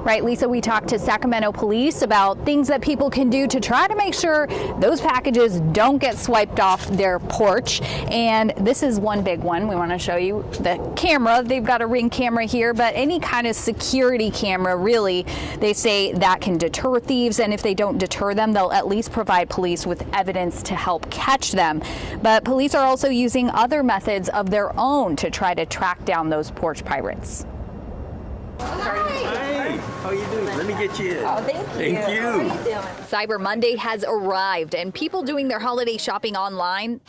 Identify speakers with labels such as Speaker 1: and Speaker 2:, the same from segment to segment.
Speaker 1: Right, Lisa, we talked to Sacramento police about things that people can do to try to make sure those packages don't get swiped off their porch. And this is one big one. We want to show you the camera. They've got a Ring camera here, but any kind of security camera, really, they say that can deter thieves. And if they don't deter them, they'll at least provide police with evidence to help catch them. But police are also using other methods of their own to try to track down those porch pirates.
Speaker 2: Hi, how are you doing? Let me get you in.
Speaker 1: Oh, thank you.
Speaker 2: How are you doing?
Speaker 1: Cyber Monday has arrived, and people doing their holiday shopping online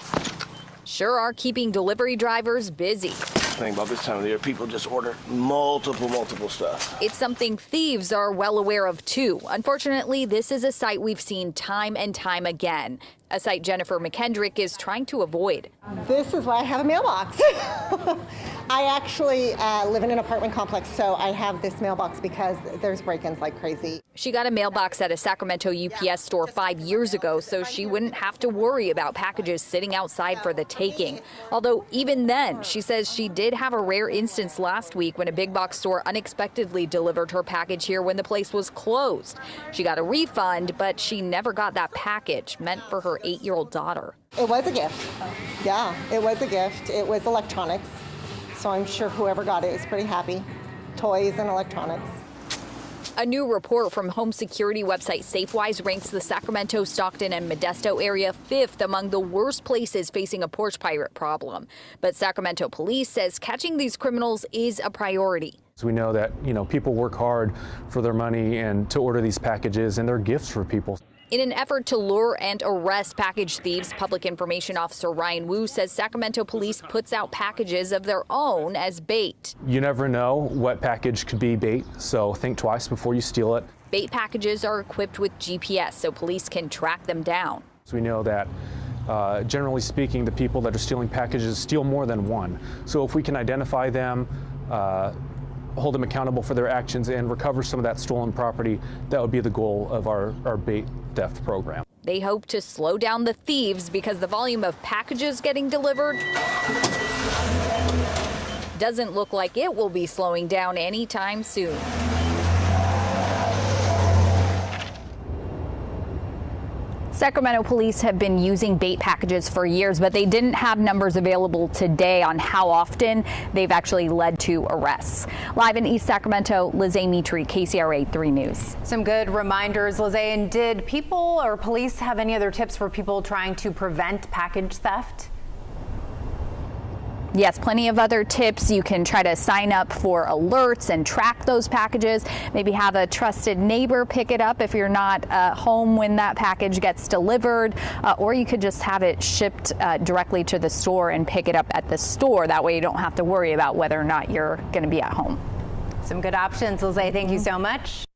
Speaker 1: sure are keeping delivery drivers busy.
Speaker 2: Thing about this time of the year, people just order multiple stuff.
Speaker 1: It's something thieves are well aware of too. Unfortunately, this is a sight we've seen time and time again. A sight Jennifer McKendrick is trying to avoid.
Speaker 3: This is why I have a mailbox. I actually live in an apartment complex, so I have this mailbox because there's break-ins like crazy.
Speaker 1: She got a mailbox at a Sacramento UPS store 5 years ago so she wouldn't have to worry about packages sitting outside for the taking. Although even then, she says she did have a rare instance last week when a big box store unexpectedly delivered her package here when the place was closed. She got a refund, but she never got that package meant for her 8-year-old daughter.
Speaker 3: It was a gift. Yeah, it was a gift. It was electronics, so I'm sure whoever got it is pretty happy. Toys and electronics.
Speaker 1: A new report from home security website Safewise ranks the Sacramento, Stockton, and Modesto area 5th among the worst places facing a porch pirate problem. But Sacramento police says catching these criminals is a priority.
Speaker 4: We know that, people work hard for their money and to order these packages, and they're gifts for people.
Speaker 1: In an effort to lure and arrest package thieves, Public Information Officer Ryan Wu says Sacramento police puts out packages of their own as bait.
Speaker 4: You never know what package could be bait, so think twice before you steal it.
Speaker 1: Bait packages are equipped with GPS so police can track them down.
Speaker 4: So we know that generally speaking, the people that are stealing packages steal more than one. So if we can identify them, hold them accountable for their actions, and recover some of that stolen property, that would be the goal of our bait theft program.
Speaker 1: They hope to slow down the thieves because the volume of packages getting delivered doesn't look like it will be slowing down anytime soon. Sacramento police have been using bait packages for years, but they didn't have numbers available today on how often they've actually led to arrests. Live in East Sacramento, Lizzie Mitri, KCRA 3 News.
Speaker 5: Some good reminders, Lizzie. And did people or police have any other tips for people trying to prevent package theft?
Speaker 1: Yes, plenty of other tips. You can try to sign up for alerts and track those packages. Maybe have a trusted neighbor pick it up if you're not home when that package gets delivered, or you could just have it shipped directly to the store and pick it up at the store. That way you don't have to worry about whether or not you're going to be at home.
Speaker 5: Some good options, Lizzie. Thank you so much.